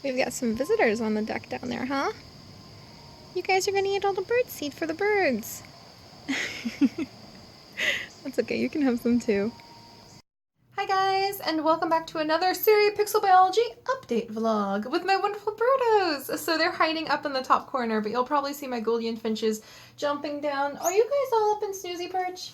We've got some visitors on the deck down there, huh? You guys are gonna eat all the bird seed for the birds. That's okay, you can have some too. Hi guys, and welcome back to another Seri Pixel Biology update vlog with my wonderful birdos. So they're hiding up in the top corner, but you'll probably see my Gouldian finches jumping down. Are you guys all up in snoozy perch?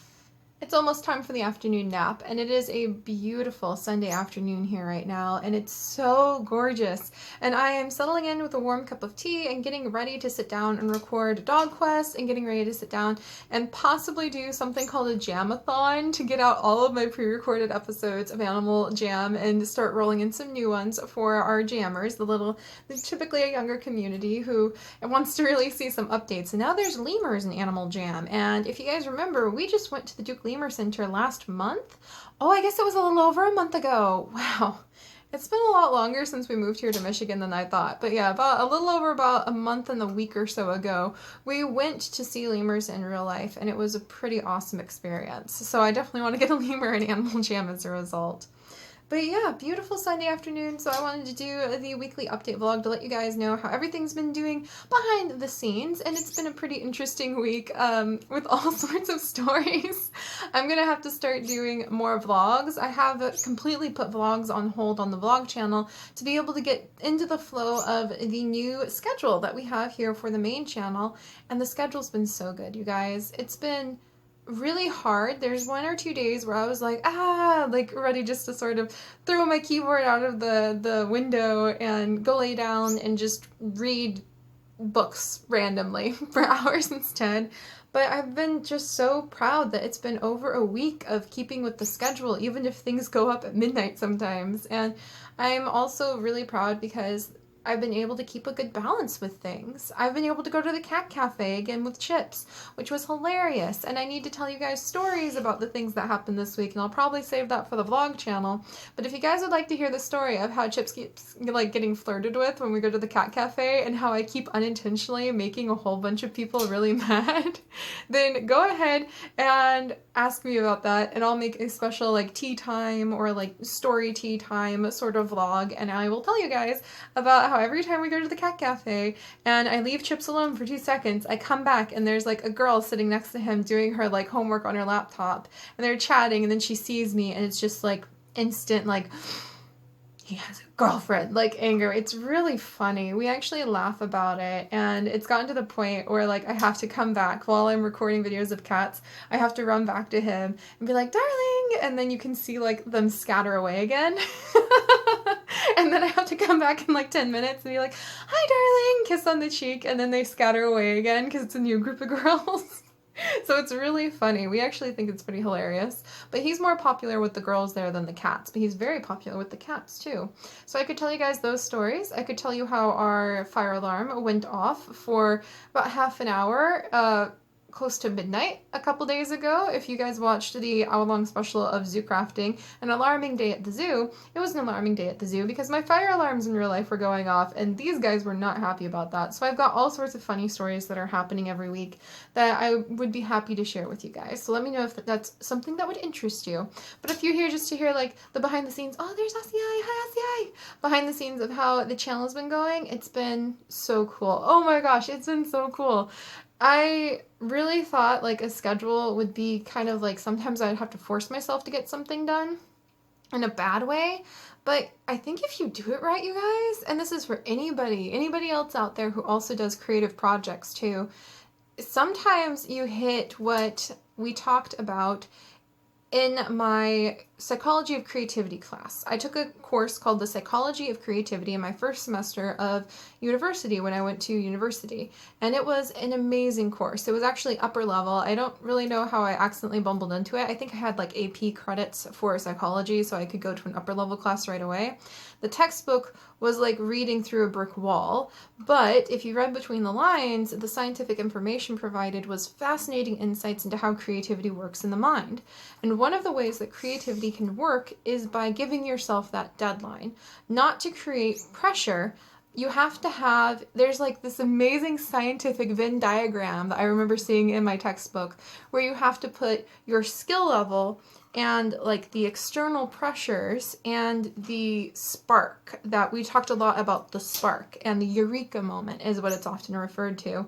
It's almost time for the afternoon nap, and it is a beautiful Sunday afternoon here right now, and it's so gorgeous. And I am settling in with a warm cup of tea and getting ready to sit down and record Dog Quest and getting ready to sit down and possibly do something called a jam-a-thon to get out all of my pre-recorded episodes of Animal Jam and start rolling in some new ones for our jammers, typically a younger community who wants to really see some updates. And now there's lemurs in Animal Jam, and if you guys remember, we just went to the Duke Lemur Center last month. Oh, I guess it was a little over a month ago. Wow. It's been a lot longer since we moved here to Michigan than I thought. But yeah, about a month and a week or so ago, we went to see lemurs in real life, and it was a pretty awesome experience. So I definitely want to get a lemur in Animal Jam as a result. But yeah, beautiful Sunday afternoon, so I wanted to do the weekly update vlog to let you guys know how everything's been doing behind the scenes, and it's been a pretty interesting week with all sorts of stories. I'm gonna have to start doing more vlogs. I have completely put vlogs on hold on the vlog channel to be able to get into the flow of the new schedule that we have here for the main channel, and the schedule's been so good, you guys. It's been really hard. There's 1 or 2 days where I was like ready just to sort of throw my keyboard out of the window and go lay down and just read books randomly for hours instead. But I've been just so proud that it's been over a week of keeping with the schedule, even if things go up at midnight sometimes. And I'm also really proud because I've been able to keep a good balance with things. I've been able to go to the cat cafe again with Chips, which was hilarious. And I need to tell you guys stories about the things that happened this week, and I'll probably save that for the vlog channel. But if you guys would like to hear the story of how Chips keeps getting flirted with when we go to the cat cafe and how I keep unintentionally making a whole bunch of people really mad, then go ahead and ask me about that, and I'll make a special tea time or story tea time sort of vlog, and I will tell you guys about how every time we go to the cat cafe and I leave Chips alone for 2 seconds, I come back and there's a girl sitting next to him doing her homework on her laptop, and they're chatting, and then she sees me and it's just instant he has a girlfriend, anger. It's really funny. We actually laugh about it, and it's gotten to the point where I have to come back while I'm recording videos of cats. I have to run back to him and be like, darling, and then you can see them scatter away again. And then I have to come back in 10 minutes and be like, hi darling, kiss on the cheek, and then they scatter away again because it's a new group of girls. So it's really funny. We actually think it's pretty hilarious. But he's more popular with the girls there than the cats, but he's very popular with the cats too. So I could tell you guys those stories. I could tell you how our fire alarm went off for about half an hour, close to midnight a couple days ago. If you guys watched the hour-long special of zoo crafting, An Alarming Day at the Zoo, it was an alarming day at the zoo because my fire alarms in real life were going off, and these guys were not happy about that. So I've got all sorts of funny stories that are happening every week that I would be happy to share with you guys. So let me know if that's something that would interest you. But if you're here just to hear the behind the scenes, oh, there's SCI, hi SCI, behind the scenes of how the channel has been going, it's been so cool. Oh my gosh, it's been so cool. I really thought a schedule would be kind of sometimes I'd have to force myself to get something done in a bad way, but I think if you do it right, you guys, and this is for anybody else out there who also does creative projects too, sometimes you hit what we talked about in my Psychology of Creativity class. I took a course called the Psychology of Creativity in my first semester of university when I went to university, and it was an amazing course. It was actually upper level. I don't really know how I accidentally bumbled into it. I think I had AP credits for psychology, so I could go to an upper level class right away. The textbook was reading through a brick wall, but if you read between the lines, the scientific information provided was fascinating insights into how creativity works in the mind. And one of the ways that creativity can work is by giving yourself that deadline. Not to create pressure, you have to have, there's this amazing scientific Venn diagram that I remember seeing in my textbook where you have to put your skill level and like the external pressures and the spark that we talked a lot about, the spark and the eureka moment is what it's often referred to,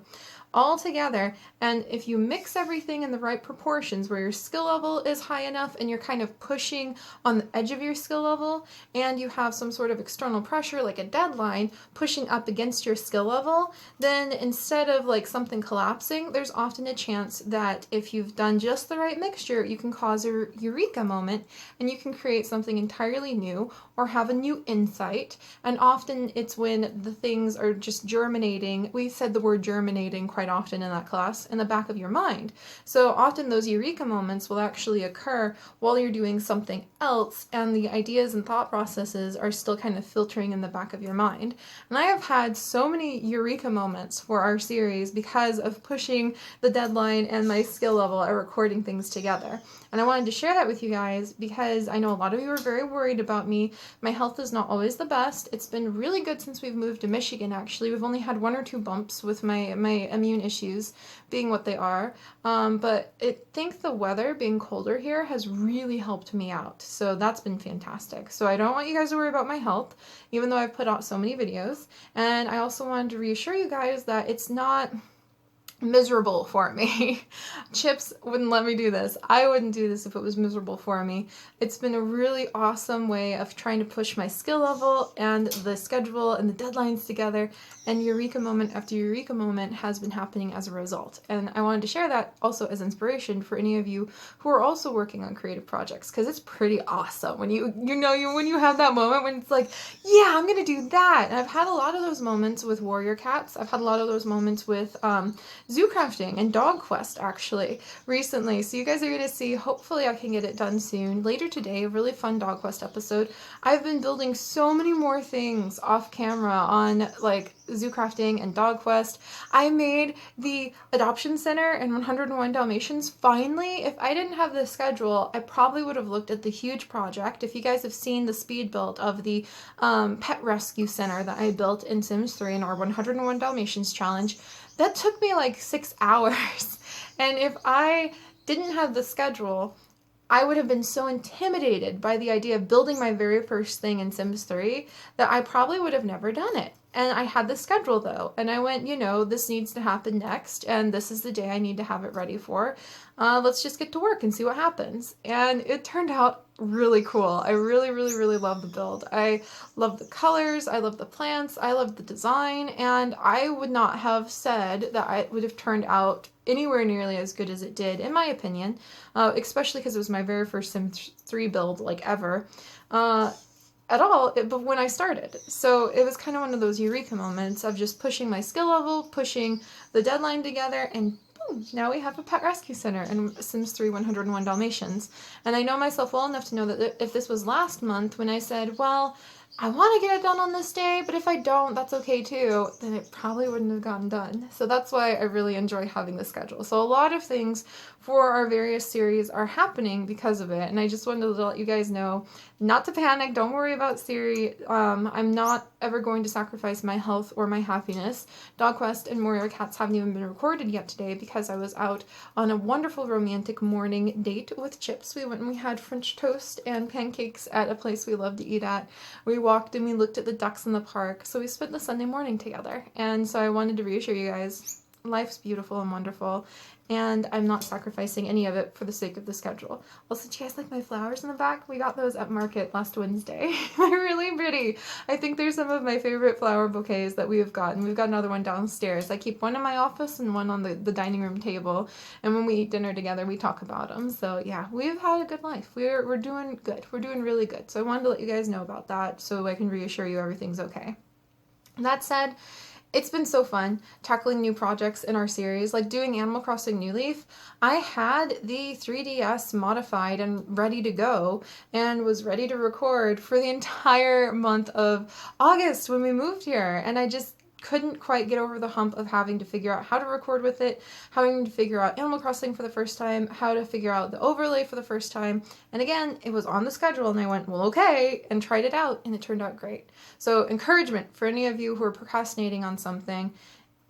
all together. And if you mix everything in the right proportions where your skill level is high enough and you're kind of pushing on the edge of your skill level, and you have some sort of external pressure like a deadline pushing up against your skill level, then instead of like something collapsing, there's often a chance that if you've done just the right mixture, you can cause a eureka moment and you can create something entirely new or have a new insight. And often it's when the things are just germinating. We said the word germinating quite often in that class, in the back of your mind. So often those eureka moments will actually occur while you're doing something else, and the ideas and thought processes are still kind of filtering in the back of your mind. And I have had so many eureka moments for our series because of pushing the deadline and my skill level at recording things together. And I wanted to share that with you guys because I know a lot of you are very worried about me. My health is not always the best. It's been really good since we've moved to Michigan, actually. We've only had 1 or 2 bumps with my immune issues being what they are. But I think the weather being colder here has really helped me out. So that's been fantastic. So I don't want you guys to worry about my health, even though I've put out so many videos. And I also wanted to reassure you guys that it's not miserable for me. Chips wouldn't let me do this. I wouldn't do this if it was miserable for me. It's been a really awesome way of trying to push my skill level and the schedule and the deadlines together, and eureka moment after eureka moment has been happening as a result. And I wanted to share that also as inspiration for any of you who are also working on creative projects, because it's pretty awesome when when you have that moment when it's like, yeah, I'm gonna do that. And I've had a lot of those moments with warrior cats. I've had a lot of those moments with zoo crafting and dog quest actually recently. So you guys are going to see, hopefully I can get it done soon, later today, a really fun dog quest episode. I've been building so many more things off camera on like zoo crafting and dog quest. I made the adoption center in 101 Dalmatians. Finally, if I didn't have the schedule, I probably would have looked at the huge project. If you guys have seen the speed build of the pet rescue center that I built in Sims 3 in our 101 Dalmatians challenge, that took me like 6 hours. And if I didn't have the schedule, I would have been so intimidated by the idea of building my very first thing in Sims 3 that I probably would have never done it. And I had the schedule though, and I went, this needs to happen next, and this is the day I need to have it ready for. Let's just get to work and see what happens. And it turned out really cool. I really, really, really love the build. I love the colors, I love the plants, I love the design, and I would not have said that it would have turned out anywhere nearly as good as it did, in my opinion, especially because it was my very first Sims 3 build, like ever. At all, but when I started. So it was kind of one of those eureka moments of just pushing my skill level, pushing the deadline together, and boom, now we have a pet rescue center in Sims 3 101 Dalmatians. And I know myself well enough to know that if this was last month when I said, well, I want to get it done on this day, but if I don't, that's okay too, then it probably wouldn't have gotten done. So that's why I really enjoy having the schedule. So a lot of things for our various series are happening because of it, and I just wanted to let you guys know not to panic. Don't worry about Seri. I'm not ever going to sacrifice my health or my happiness. Dog Quest and Warrior Cats haven't even been recorded yet today because I was out on a wonderful romantic morning date with Chips. We went and we had French toast and pancakes at a place we love to eat at. We walked and we looked at the ducks in the park. So we spent the Sunday morning together. And so I wanted to reassure you guys, life's beautiful and wonderful, and I'm not sacrificing any of it for the sake of the schedule. Also, do you guys like my flowers in the back? We got those at market last Wednesday. They're really pretty. I think they're some of my favorite flower bouquets that we have gotten. We've got another one downstairs. I keep one in my office and one on the dining room table, and when we eat dinner together, we talk about them. So yeah, we've had a good life. We're doing good. We're doing really good. So I wanted to let you guys know about that so I can reassure you everything's okay. That said, it's been so fun tackling new projects in our series, like doing Animal Crossing New Leaf. I had the 3DS modified and ready to go and was ready to record for the entire month of August when we moved here, and I just couldn't quite get over the hump of having to figure out how to record with it, having to figure out Animal Crossing for the first time, how to figure out the overlay for the first time. And again, it was on the schedule and I went, well, okay, and tried it out, and it turned out great. So encouragement for any of you who are procrastinating on something,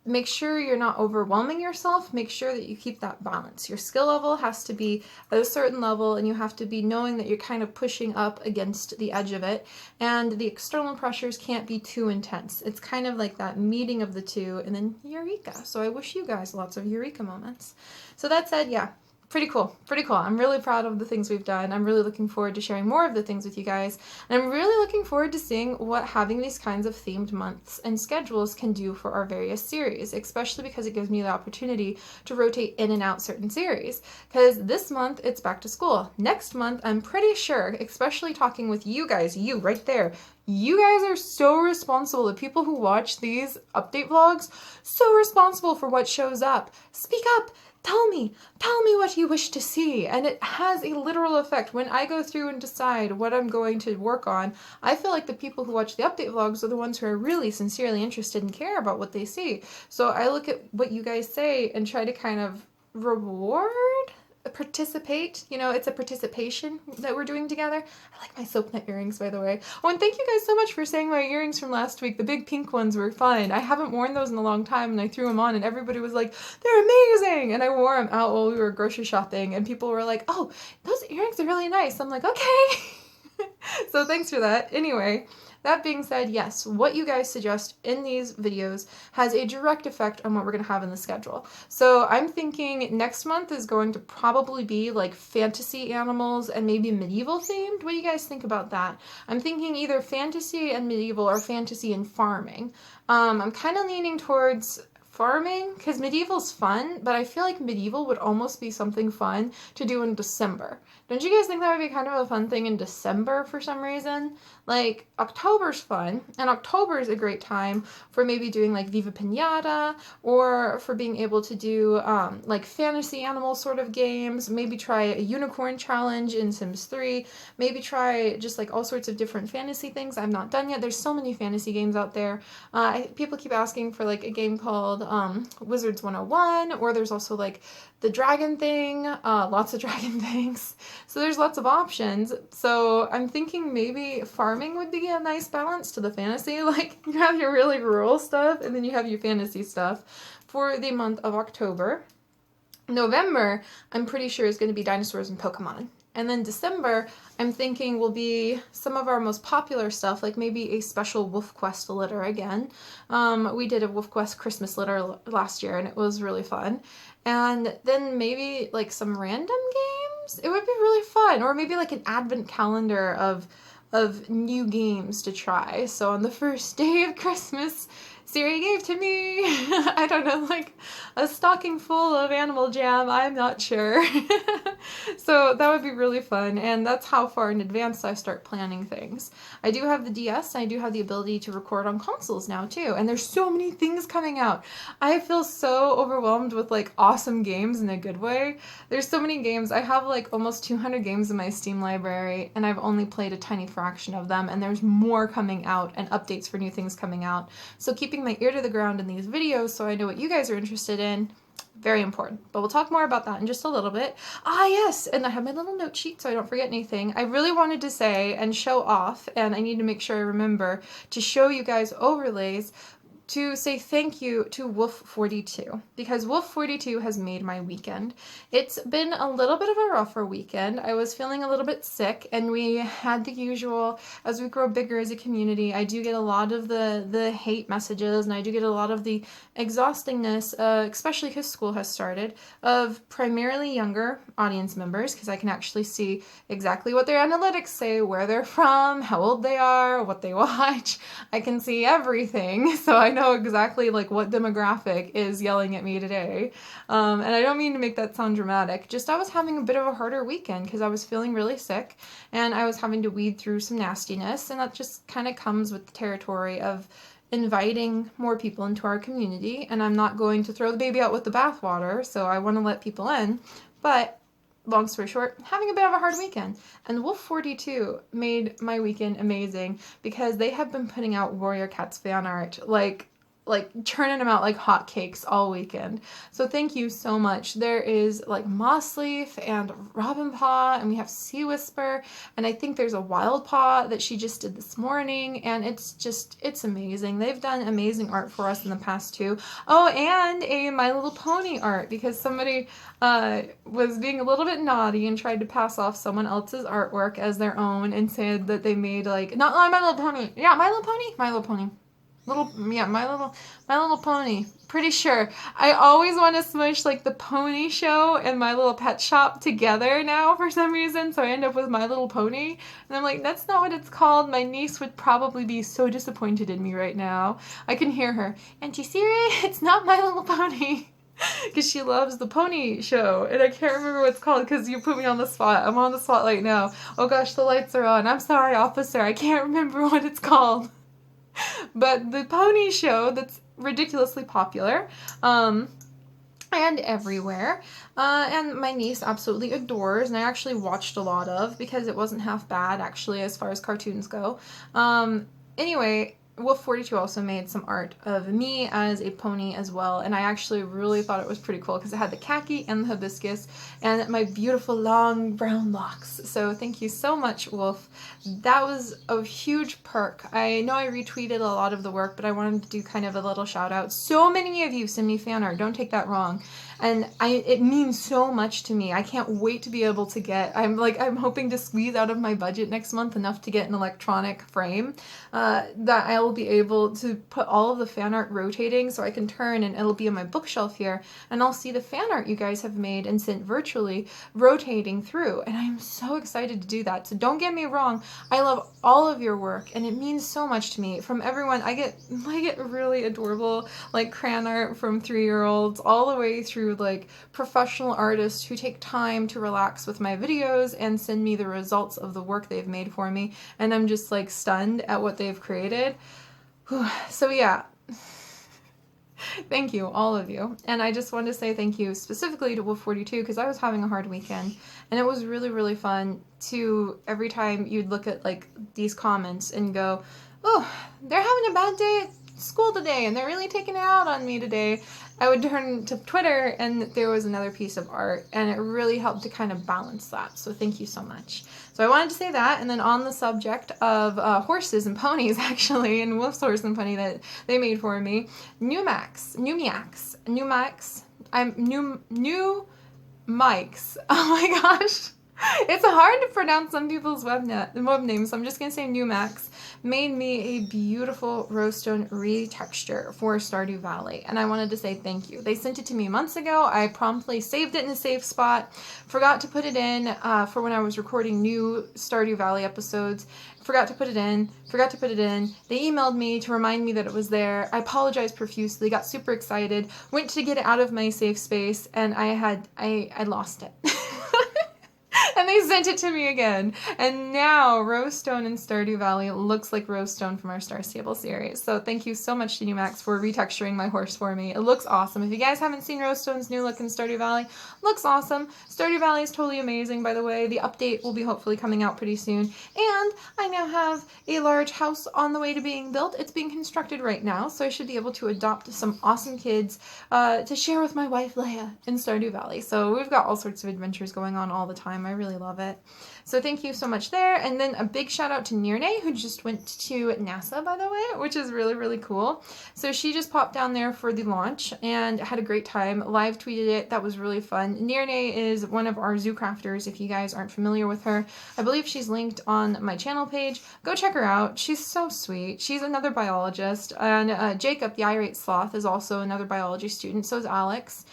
make sure you're not overwhelming yourself. Make sure that you keep that balance. Your skill level has to be at a certain level, and you have to be knowing that you're kind of pushing up against the edge of it, and the external pressures can't be too intense. It's kind of like that meeting of the two, and then eureka. So I wish you guys lots of eureka moments. So that said, yeah, pretty cool. Pretty cool. I'm really proud of the things we've done. I'm really looking forward to sharing more of the things with you guys. And I'm really looking forward to seeing what having these kinds of themed months and schedules can do for our various series, especially because it gives me the opportunity to rotate in and out certain series. Because this month, it's back to school. Next month, I'm pretty sure, especially talking with you guys, you right there, you guys are so responsible. The people who watch these update vlogs, so responsible for what shows up. Speak up. Tell me what you wish to see. And it has a literal effect. When I go through and decide what I'm going to work on, I feel like the people who watch the update vlogs are the ones who are really sincerely interested and care about what they see. So I look at what you guys say and try to kind of participate. You know, it's a participation that we're doing together. I like my soap net earrings, by the way. Oh, and thank you guys so much for saying my earrings from last week. The big pink ones were fun. I haven't worn those in a long time, and I threw them on, and everybody was like, they're amazing! And I wore them out while we were grocery shopping, and people were like, oh, those earrings are really nice. I'm like, okay! So thanks for that. Anyway, that being said, yes, what you guys suggest in these videos has a direct effect on what we're going to have in the schedule. So I'm thinking next month is going to probably be like fantasy animals and maybe medieval themed. What do you guys think about that? I'm thinking either fantasy and medieval or fantasy and farming. I'm kind of leaning towards farming because medieval's fun, but I feel like medieval would almost be something fun to do in December. Don't you guys think that would be kind of a fun thing in December for some reason? Like, October's fun, and October is a great time for maybe doing like Viva Pinata, or for being able to do like fantasy animal sort of games, maybe try a unicorn challenge in Sims 3, maybe try just like all sorts of different fantasy things I've not done yet. There's so many fantasy games out there. People keep asking for like a game called Wizards 101, or there's also like the dragon thing, lots of dragon things. So there's lots of options. So I'm thinking maybe farming would be a nice balance to the fantasy. Like, you have your really rural stuff, and then you have your fantasy stuff for the month of October. November, I'm pretty sure, is going to be dinosaurs and Pokemon. And then December, I'm thinking will be some of our most popular stuff, like maybe a special Wolf Quest litter again. We did a Wolf Quest Christmas litter last year, and it was really fun. And then maybe like some random games. It would be really fun. Or maybe like an advent calendar of new games to try. So on the first day of Christmas, Seri gave to me, I don't know, like a stocking full of Animal Jam, I'm not sure. So that would be really fun, and that's how far in advance I start planning things. I do have the DS, and I do have the ability to record on consoles now too, and there's so many things coming out. I feel so overwhelmed with like awesome games in a good way. There's so many games. I have like almost 200 games in my Steam library, and I've only played a tiny fraction of them, and there's more coming out and updates for new things coming out. So keeping my ear to the ground in these videos so I know what you guys are interested in, very important. But we'll talk more about that in just a little bit. Ah, yes, and I have my little note sheet so I don't forget anything. I really wanted to say and show off, and I need to make sure I remember to show you guys overlays to say thank you to Wolf42, because Wolf42 has made my weekend. It's been a little bit of a rougher weekend. I was feeling a little bit sick, and we had the usual, as we grow bigger as a community, I do get a lot of the hate messages, and I do get a lot of the exhaustingness, especially because school has started, of primarily younger audience members, because I can actually see exactly what their analytics say, where they're from, how old they are, what they watch. I can see everything, so I know exactly like what demographic is yelling at me today. And I don't mean to make that sound dramatic, just I was having a bit of a harder weekend because I was feeling really sick, and I was having to weed through some nastiness, and that just kind of comes with the territory of inviting more people into our community, and I'm not going to throw the baby out with the bathwater, so I want to let people in. But long story short, having a bit of a hard weekend. And Wolf42 made my weekend amazing because they have been putting out Warrior Cats fan art like like churning them out like hotcakes all weekend. So thank you so much. There is like moss leaf and robin paw, and we have sea whisper, and I think there's a wild paw that she just did this morning, and it's amazing. They've done amazing art for us in the past too. Oh, and a My Little Pony art, because somebody was being a little bit naughty and tried to pass off someone else's artwork as their own and said that they made like, not My Little Pony, yeah, My Little Pony, My Little Pony. My Little Pony. Pretty sure. I always want to smush like the Pony Show and My Little Pet Shop together now for some reason, so I end up with My Little Pony. And I'm like, that's not what it's called. My niece would probably be so disappointed in me right now. I can hear her. Auntie Seri, it's not My Little Pony. Because she loves the Pony Show, and I can't remember what it's called because you put me on the spot. I'm on the spotlight now. Oh gosh, the lights are on. I'm sorry, officer. I can't remember what it's called. But the Pony Show that's ridiculously popular, and everywhere, and my niece absolutely adores, and I actually watched a lot of, because it wasn't half bad actually as far as cartoons go. Anyway, Wolf 42 also made some art of me as a pony as well, and I actually really thought it was pretty cool because it had the khaki and the hibiscus and my beautiful long brown locks. So thank you so much, Wolf. That was a huge perk. I know I retweeted a lot of the work, but I wanted to do kind of a little shout out. So many of you send me fan art, don't take that wrong. And it means so much to me. I can't wait to be able to get, I'm hoping to squeeze out of my budget next month enough to get an electronic frame that I will be able to put all of the fan art rotating so I can turn and it'll be on my bookshelf here, and I'll see the fan art you guys have made and sent virtually rotating through, and I am so excited to do that. So don't get me wrong, I love all of your work and it means so much to me. From everyone, I get really adorable like crayon art from 3-year-olds all the way through like professional artists who take time to relax with my videos and send me the results of the work they've made for me, and I'm just like stunned at what they've created. So yeah, thank you, all of you. And I just wanted to say thank you specifically to Wolf 42 because I was having a hard weekend, and it was really fun to, every time you'd look at like these comments and go, oh, they're having a bad day at school today and they're really taking it out on me today, I would turn to Twitter and there was another piece of art, and it really helped to kind of balance that. So thank you so much. So I wanted to say that, and then on the subject of horses and ponies, actually, and Wolf's horse and pony that they made for me, New Mics. Oh my gosh. It's hard to pronounce some people's web names, so I'm just going to say New Mics made me a beautiful rose stone retexture for Stardew Valley, and I wanted to say thank you. They sent it to me months ago. I promptly saved it in a safe spot, forgot to put it in for when I was recording new Stardew Valley episodes, forgot to put it in. They emailed me to remind me that it was there. I apologized profusely, got super excited, went to get it out of my safe space, and I lost it. And they sent it to me again. And now Rose Stone in Stardew Valley looks like Rose Stone from our Star Stable series. So thank you so much to New Max for retexturing my horse for me. It looks awesome. If you guys haven't seen Rose Stone's new look in Stardew Valley, looks awesome. Stardew Valley is totally amazing, by the way. The update will be hopefully coming out pretty soon. And I now have a large house on the way to being built. It's being constructed right now, so I should be able to adopt some awesome kids to share with my wife Leia in Stardew Valley. So we've got all sorts of adventures going on all the time. I really love it. So thank you so much there. And then a big shout out to Nirne, who just went to NASA, by the way, which is really cool. So she just popped down there for the launch and had a great time. Live tweeted it. That was really fun. Nirne is one of our zoo crafters, if you guys aren't familiar with her. I believe she's linked on my channel page. Go check her out. She's so sweet. She's another biologist. And Jacob, the irate sloth, is also another biology student. So is Alex.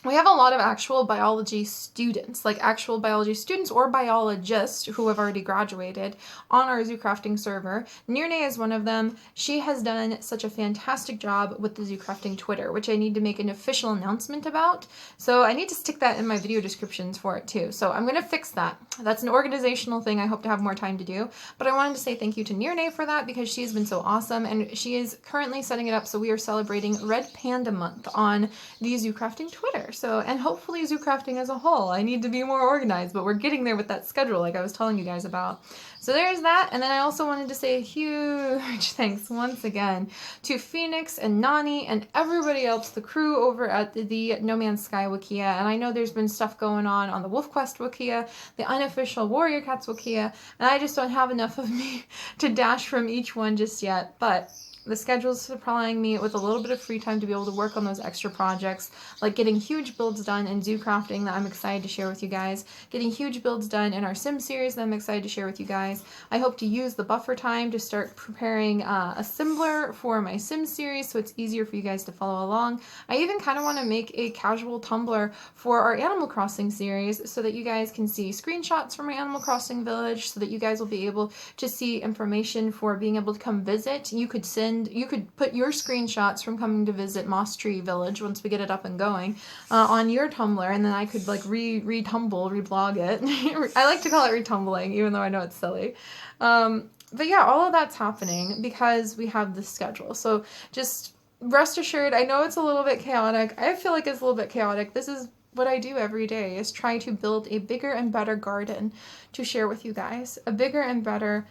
We have a lot of actual biology students, like actual biology students or biologists who have already graduated on our zoo crafting server. Nirne is one of them. She has done such a fantastic job with the zoo crafting Twitter, which I need to make an official announcement about. So I need to stick that in my video descriptions for it too. So I'm going to fix that. That's an organizational thing I hope to have more time to do. But I wanted to say thank you to Nirne for that because she's been so awesome, and she is currently setting it up so we are celebrating Red Panda Month on the zoo crafting Twitter. So, and hopefully zoo crafting as a whole. I need to be more organized, but we're getting there with that schedule like I was telling you guys about. So there's that. And then I also wanted to say a huge thanks once again to Phoenix and Nani and everybody else, the crew over at the No Man's Sky Wikia. And I know there's been stuff going on the Wolf Quest Wikia, the unofficial Warrior Cats Wikia, and I just don't have enough of me to dash from each one just yet. But the schedule's supplying me with a little bit of free time to be able to work on those extra projects, like getting huge builds done in zoo crafting that I'm excited to share with you guys, getting huge builds done in our sim series that I'm excited to share with you guys. I hope to use the buffer time to start preparing a assembler for my sim series so it's easier for you guys to follow along. I even kind of want to make a casual Tumblr for our Animal Crossing series so that you guys can see screenshots from my Animal Crossing village, so that you guys will be able to see information for being able to come visit. You could put your screenshots from coming to visit Moss Tree Village once we get it up and going on your Tumblr, and then I could like reblog it. I like to call it retumbling, even though I know it's silly. But yeah, all of that's happening because we have this schedule. So just rest assured, I know it's a little bit chaotic. I feel like it's a little bit chaotic. This is what I do every day, is try to build a bigger and better garden to share with you guys. A bigger and better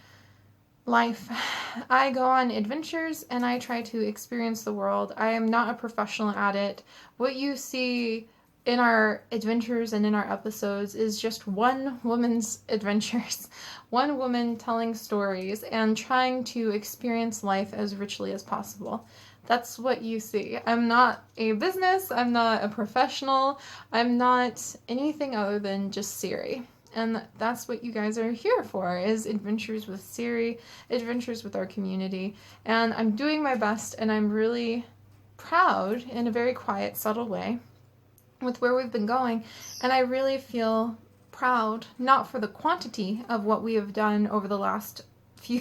life. I go on adventures and I try to experience the world. I am not a professional at it. What you see in our adventures and in our episodes is just one woman's adventures. One woman telling stories and trying to experience life as richly as possible. That's what you see. I'm not a business, I'm not a professional, I'm not anything other than just Seri. And that's what you guys are here for, is adventures with Seri, adventures with our community. And I'm doing my best, and I'm really proud in a very quiet, subtle way with where we've been going. And I really feel proud, not for the quantity of what we have done over the last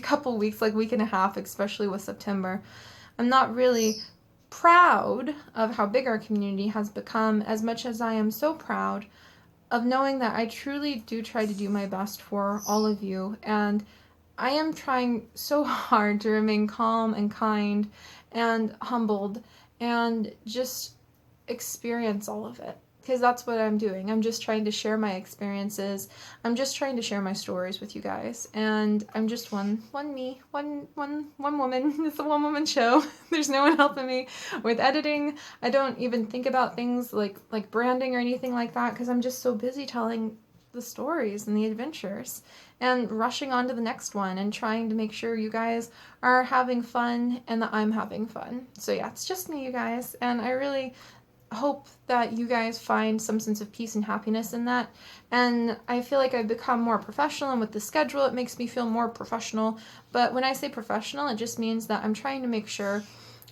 couple weeks, like week and a half, especially with September. I'm not really proud of how big our community has become as much as I am so proud of knowing that I truly do try to do my best for all of you, and I am trying so hard to remain calm and kind and humbled and just experience all of it, because that's what I'm doing. I'm just trying to share my experiences. I'm just trying to share my stories with you guys, and I'm just one woman. It's a one-woman show. There's no one helping me with editing. I don't even think about things like branding or anything like that, because I'm just so busy telling the stories and the adventures and rushing on to the next one and trying to make sure you guys are having fun and that I'm having fun. So yeah, it's just me, you guys, and I really hope that you guys find some sense of peace and happiness in that. And I feel like I've become more professional, and with the schedule it makes me feel more professional. But when I say professional, it just means that I'm trying to make sure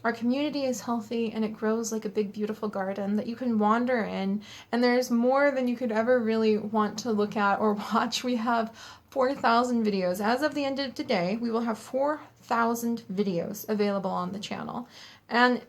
our community is healthy and it grows like a big beautiful garden that you can wander in, and there's more than you could ever really want to look at or watch. We have 4,000 videos. As of the end of today, we will have 4,000 videos available on the channel. And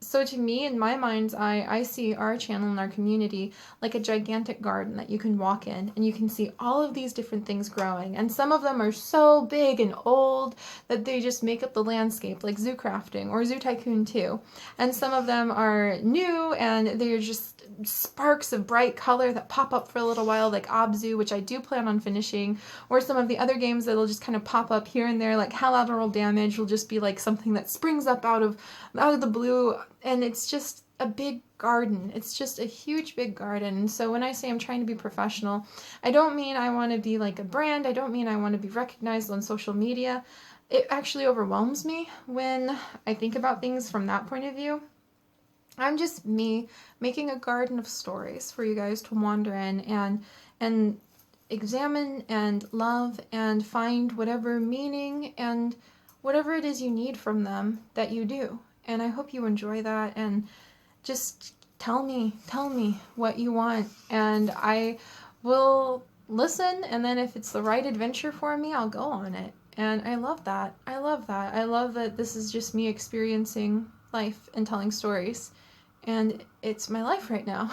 so to me, in my mind's eye, I see our channel and our community like a gigantic garden that you can walk in, and you can see all of these different things growing. And some of them are so big and old that they just make up the landscape, like Zoo Crafting or Zoo Tycoon 2. And some of them are new and they're just sparks of bright color that pop up for a little while, like Abzu, which I do plan on finishing, or some of the other games that'll just kind of pop up here and there, like Halateral Damage will just be like something that springs up out of the blue, and it's just a big garden. It's just a huge big garden. And so when I say I'm trying to be professional, I don't mean I want to be like a brand. I don't mean I want to be recognized on social media. It actually overwhelms me when I think about things from that point of view. I'm just me making a garden of stories for you guys to wander in and examine and love and find whatever meaning and whatever it is you need from them that you do. And I hope you enjoy that, and just tell me what you want, and I will listen, and then if it's the right adventure for me, I'll go on it. And I love that. I love that this is just me experiencing life and telling stories, and it's my life right now.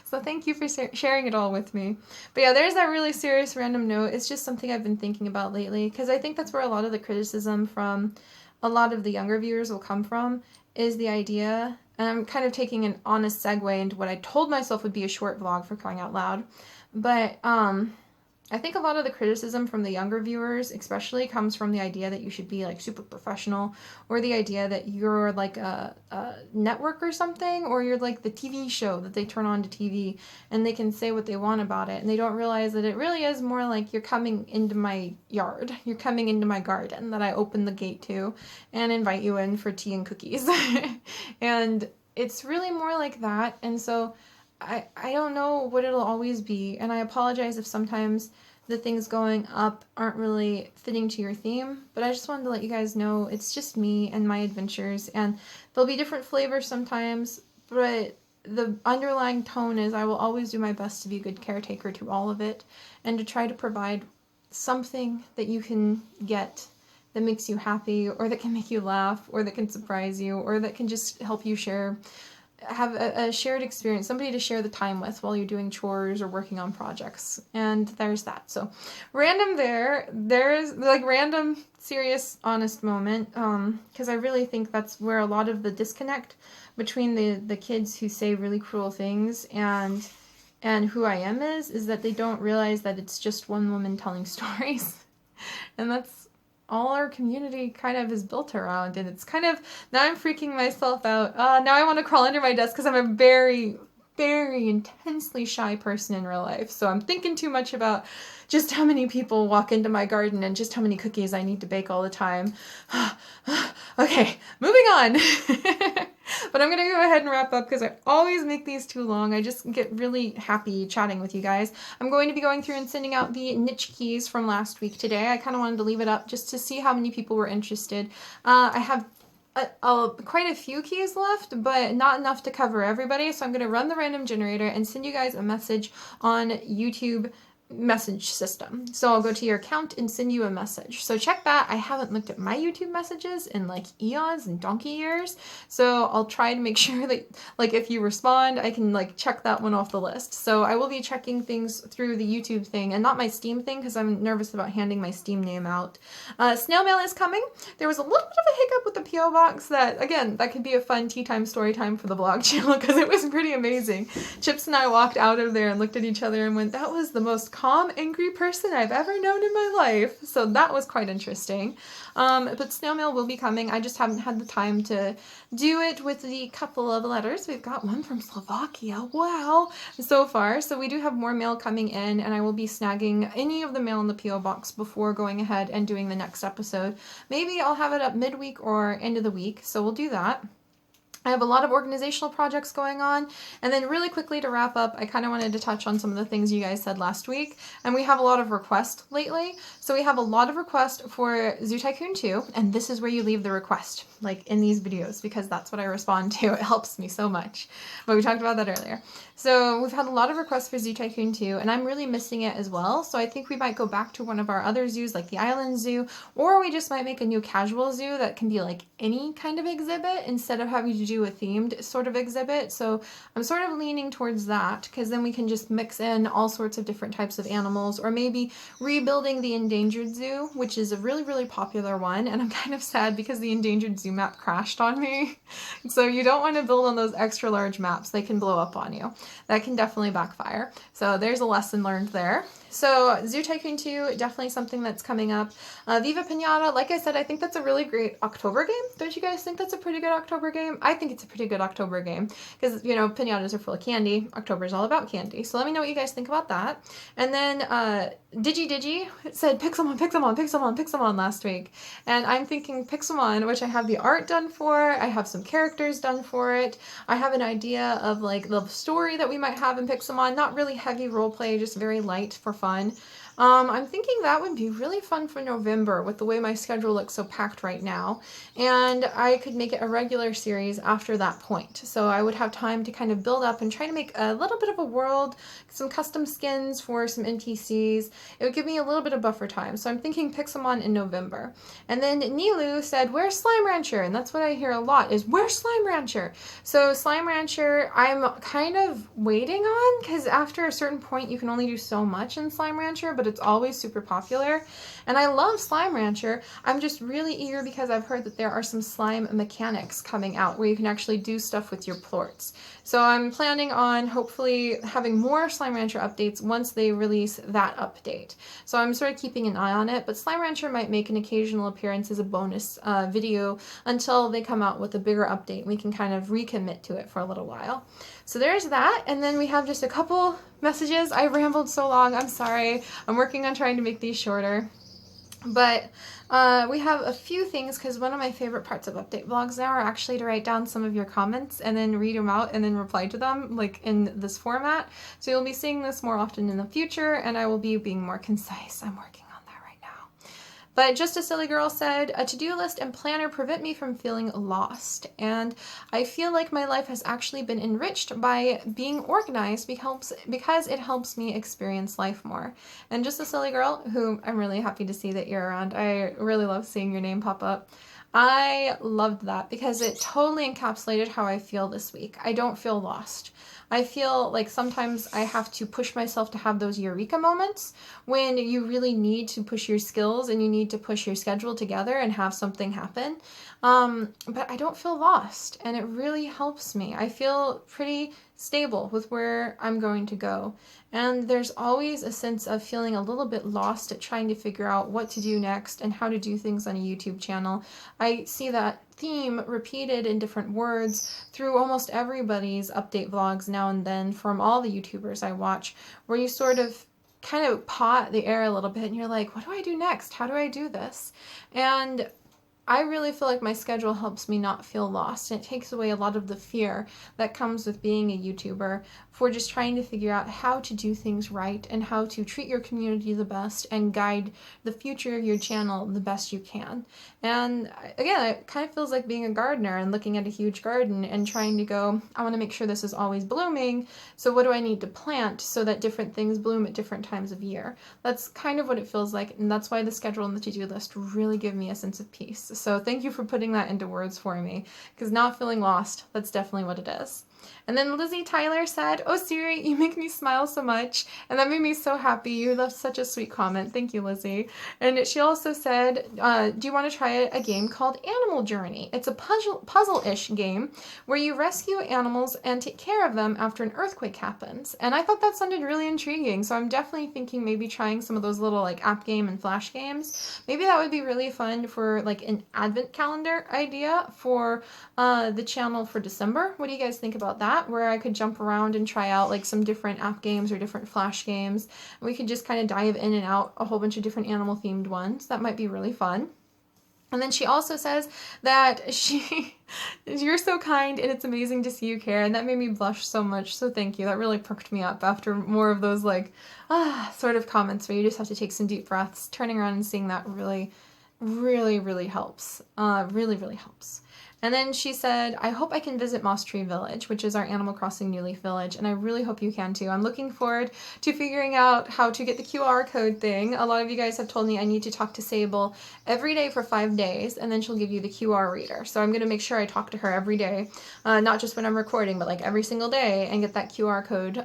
So thank you for sharing it all with me. But yeah, there's that really serious random note. It's just something I've been thinking about lately, because I think that's where a lot of the criticism from a lot of the younger viewers will come from, is the idea and I'm kind of taking an honest segue into what I told myself would be a short vlog, for crying out loud. But I think a lot of the criticism from the younger viewers especially comes from the idea that you should be like super professional, or the idea that you're like a network or something, or you're like the TV show that they turn on to TV and they can say what they want about it, and they don't realize that it really is more like you're coming into my yard, you're coming into my garden that I open the gate to and invite you in for tea and cookies. And it's really more like that. And so I don't know what it'll always be, and I apologize if sometimes the things going up aren't really fitting to your theme, but I just wanted to let you guys know it's just me and my adventures, and there'll be different flavors sometimes, but the underlying tone is I will always do my best to be a good caretaker to all of it, and to try to provide something that you can get that makes you happy, or that can make you laugh, or that can surprise you, or that can just help you have a shared experience, somebody to share the time with while you're doing chores or working on projects. And there's that. So random there's like random, serious, honest moment, because I really think that's where a lot of the disconnect between the kids who say really cruel things and who I am is that they don't realize that it's just one woman telling stories. And that's all our community kind of is built around, and it's kind of, now I'm freaking myself out. Now I want to crawl under my desk because I'm a very, very intensely shy person in real life, so I'm thinking too much about just how many people walk into my garden and just how many cookies I need to bake all the time. Okay, moving on. But I'm going to go ahead and wrap up because I always make these too long. I just get really happy chatting with you guys. I'm going to be going through and sending out the niche keys from last week today. I kind of wanted to leave it up just to see how many people were interested. I have quite a few keys left, but not enough to cover everybody. So I'm going to run the random generator and send you guys a message on YouTube message system. So I'll go to your account and send you a message. So check that. I haven't looked at my YouTube messages in like eons and donkey years. So I'll try to make sure that like if you respond, I can like check that one off the list. So I will be checking things through the YouTube thing and not my Steam thing because I'm nervous about handing my Steam name out. Snail mail is coming. There was a little bit of a hiccup with the P.O. box that, again, that could be a fun tea time story time for the vlog channel because it was pretty amazing. Chips and I walked out of there and looked at each other and went, that was the most calm, angry person I've ever known in my life. So that was quite interesting. But snail mail will be coming. I just haven't had the time to do it with the couple of letters. We've got one from Slovakia. Wow. So far. So we do have more mail coming in, and I will be snagging any of the mail in the P.O. box before going ahead and doing the next episode. Maybe I'll have it up midweek or end of the week. So we'll do that. I have a lot of organizational projects going on. And then really quickly to wrap up, I kind of wanted to touch on some of the things you guys said last week. And we have a lot of requests lately. So we have a lot of requests for Zoo Tycoon 2. And this is where you leave the request, like in these videos, because that's what I respond to. It helps me so much. But we talked about that earlier. So we've had a lot of requests for Zoo Tycoon 2, and I'm really missing it as well. So I think we might go back to one of our other zoos, like the Island Zoo, or we just might make a new casual zoo that can be like any kind of exhibit instead of having to do a themed sort of exhibit. So I'm sort of leaning towards that because then we can just mix in all sorts of different types of animals, or maybe rebuilding the endangered zoo, which is a really, really popular one. And I'm kind of sad because the endangered zoo map crashed on me. So you don't want to build on those extra large maps. They can blow up on you. That can definitely backfire. So there's a lesson learned there. So Zoo Tycoon 2, definitely something that's coming up. Viva Pinata, like I said, I think that's a really great October game. Don't you guys think that's a pretty good October game? I think it's a pretty good October game because, you know, pinatas are full of candy. October is all about candy. So let me know what you guys think about that. And then Digi said Pixelmon, Pixelmon, Pixelmon, Pixelmon last week. And I'm thinking Pixelmon, which I have the art done for. I have some characters done for it. I have an idea of like the story that we might have in Pixelmon. Not really heavy roleplay, just very light for fun. I'm thinking that would be really fun for November with the way my schedule looks so packed right now. And I could make it a regular series after that point. So I would have time to kind of build up and try to make a little bit of a world, some custom skins for some NPCs. It would give me a little bit of buffer time. So I'm thinking Pixelmon in November. And then Nilu said, where's Slime Rancher? And that's what I hear a lot is, where's Slime Rancher? So Slime Rancher, I'm kind of waiting on because after a certain point, you can only do so much in Slime Rancher, but but it's always super popular. And I love Slime Rancher. I'm just really eager because I've heard that there are some slime mechanics coming out where you can actually do stuff with your plorts. So I'm planning on hopefully having more Slime Rancher updates once they release that update. So I'm sort of keeping an eye on it, but Slime Rancher might make an occasional appearance as a bonus video until they come out with a bigger update. We can kind of recommit to it for a little while. So there's that, and then we have just a couple messages. I rambled so long, I'm sorry. I'm working on trying to make these shorter. But we have a few things, because one of my favorite parts of update vlogs now are actually to write down some of your comments and then read them out and then reply to them, like in this format. So you'll be seeing this more often in the future, and I will be being more concise. I'm working on that right now. But just a silly girl said, a to-do list and planner prevent me from feeling lost. And I feel like my life has actually been enriched by being organized because it helps me experience life more. And just a silly girl, who I'm really happy to see that you're around. I really love seeing your name pop up. I loved that because it totally encapsulated how I feel this week. I don't feel lost. I feel like sometimes I have to push myself to have those eureka moments when you really need to push your skills and you need to push your schedule together and have something happen. But I don't feel lost, and it really helps me. I feel pretty stable with where I'm going to go. And there's always a sense of feeling a little bit lost at trying to figure out what to do next and how to do things on a YouTube channel. I see that theme repeated in different words through almost everybody's update vlogs now and then from all the YouTubers I watch, where you sort of kind of pot the air a little bit and you're like, what do I do next? How do I do this? And I really feel like my schedule helps me not feel lost, and it takes away a lot of the fear that comes with being a YouTuber for just trying to figure out how to do things right and how to treat your community the best and guide the future of your channel the best you can. And again, it kind of feels like being a gardener and looking at a huge garden and trying to go, I want to make sure this is always blooming, so what do I need to plant so that different things bloom at different times of year? That's kind of what it feels like, and that's why the schedule and the to-do list really give me a sense of peace. So thank you for putting that into words for me, because not feeling lost, that's definitely what it is. And then Lizzie Tyler said, oh Seri, you make me smile so much, and that made me so happy. You left such a sweet comment. Thank you, Lizzie. And she also said, do you want to try a game called Animal Journey? It's a puzzle-ish game where you rescue animals and take care of them after an earthquake happens. And I thought that sounded really intriguing, so I'm definitely thinking maybe trying some of those little like app game and flash games. Maybe that would be really fun for like an advent calendar idea for the channel for December. What do you guys think about that, where I could jump around and try out like some different app games or different flash games, and we could just kind of dive in and out a whole bunch of different animal themed ones. That might be really fun. And then she also says that you're so kind and it's amazing to see you care, and that made me blush so much, so thank you. That really perked me up after more of those like sort of comments where you just have to take some deep breaths. Turning around and seeing that really helps. Really helps. And then she said, I hope I can visit Moss Tree Village, which is our Animal Crossing New Leaf village, and I really hope you can too. I'm looking forward to figuring out how to get the QR code thing. A lot of you guys have told me I need to talk to Sable every day for 5 days, and then she'll give you the QR reader. So I'm going to make sure I talk to her every day, not just when I'm recording, but like every single day, and get that QR code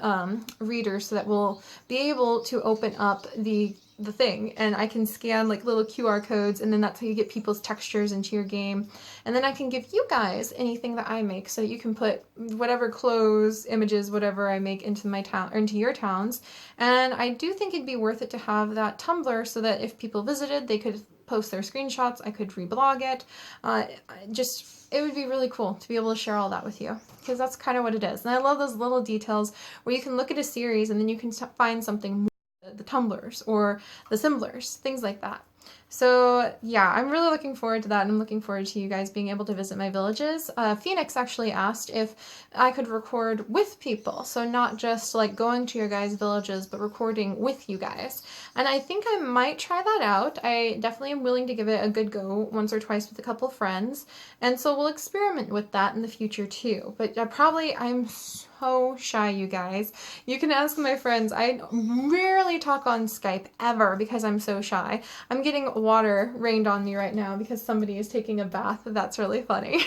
reader so that we'll be able to open up the thing, and I can scan like little QR codes, and then that's how you get people's textures into your game. And then I can give you guys anything that I make, so you can put whatever clothes, images, whatever I make into my town or into your towns. And I do think it'd be worth it to have that Tumblr so that if people visited, they could post their screenshots, I could reblog it. It would be really cool to be able to share all that with you, because that's kind of what it is. And I love those little details where you can look at a series and then you can find something more, the tumblers or the symbolers, things like that. So yeah, I'm really looking forward to that, and I'm looking forward to you guys being able to visit my villages. Phoenix actually asked if I could record with people, so not just like going to your guys' villages, but recording with you guys. And I think I might try that out. I definitely am willing to give it a good go once or twice with a couple friends, and so we'll experiment with that in the future too. But I'm so shy, you guys. You can ask my friends. I rarely talk on Skype ever because I'm so shy. I'm getting water rained on me right now because somebody is taking a bath. That's really funny.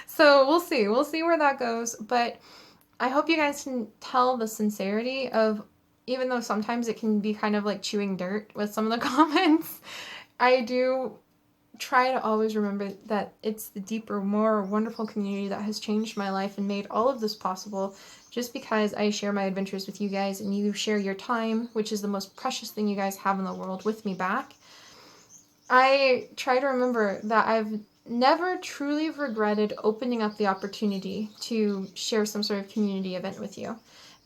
So we'll see where that goes, but I hope you guys can tell the sincerity of even though sometimes it can be kind of like chewing dirt with some of the comments, I do try to always remember that it's the deeper, more wonderful community that has changed my life and made all of this possible, just because I share my adventures with you guys and you share your time, which is the most precious thing you guys have in the world, with me back. I try to remember that I've never truly regretted opening up the opportunity to share some sort of community event with you.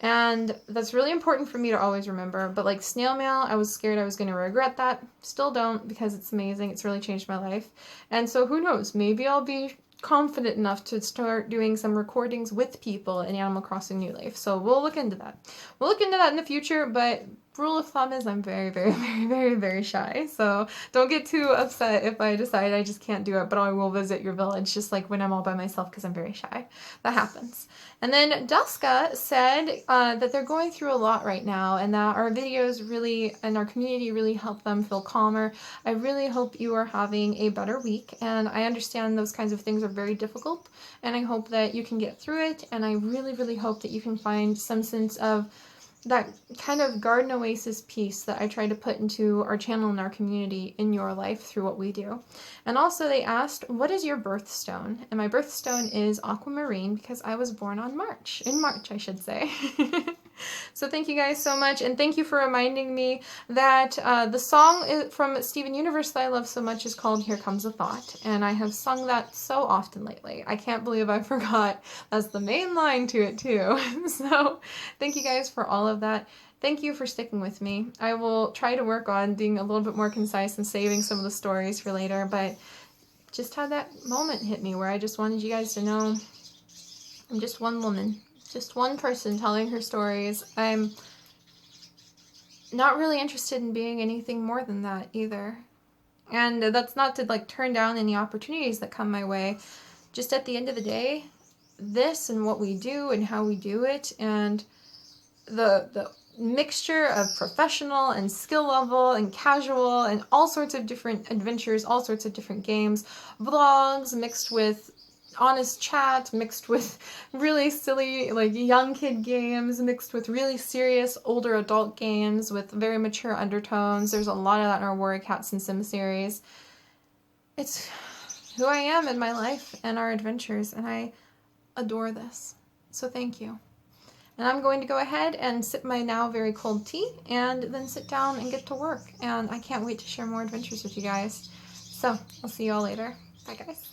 And that's really important for me to always remember. But like snail mail, I was scared I was going to regret that. Still don't, because it's amazing. It's really changed my life. And so who knows, maybe I'll be confident enough to start doing some recordings with people in Animal Crossing New Leaf. So we'll look into that. We'll look into that in the future, but rule of thumb is I'm very, very, very, very, very shy. So don't get too upset if I decide I just can't do it, but I will visit your village just like when I'm all by myself because I'm very shy. That happens. And then Duska said that they're going through a lot right now and that our videos really and our community really help them feel calmer. I really hope you are having a better week, and I understand those kinds of things are very difficult, and I hope that you can get through it, and I really, really hope that you can find some sense of that kind of garden oasis piece that I try to put into our channel and our community in your life through what we do. And also they asked, what is your birthstone? And my birthstone is aquamarine because I was born on March. In March, I should say. So thank you guys so much, and thank you for reminding me that the song from Steven Universe that I love so much is called Here Comes a Thought, and I have sung that so often lately. I can't believe I forgot that's the main line to it too. So thank you guys for all of that. Thank you for sticking with me. I will try to work on being a little bit more concise and saving some of the stories for later, but just had that moment hit me where I just wanted you guys to know I'm just one woman. Just one person telling her stories. I'm not really interested in being anything more than that either. And that's not to like turn down any opportunities that come my way. Just at the end of the day, this and what we do and how we do it and the mixture of professional and skill level and casual and all sorts of different adventures, all sorts of different games, vlogs mixed with honest chat, mixed with really silly like young kid games, mixed with really serious older adult games with very mature undertones. There's a lot of that in our Warrior Cats and Sim series. It's who I am in my life and our adventures, and I adore this. So thank you. And I'm going to go ahead and sip my now very cold tea and then sit down and get to work. And I can't wait to share more adventures with you guys. So I'll see you all later. Bye guys.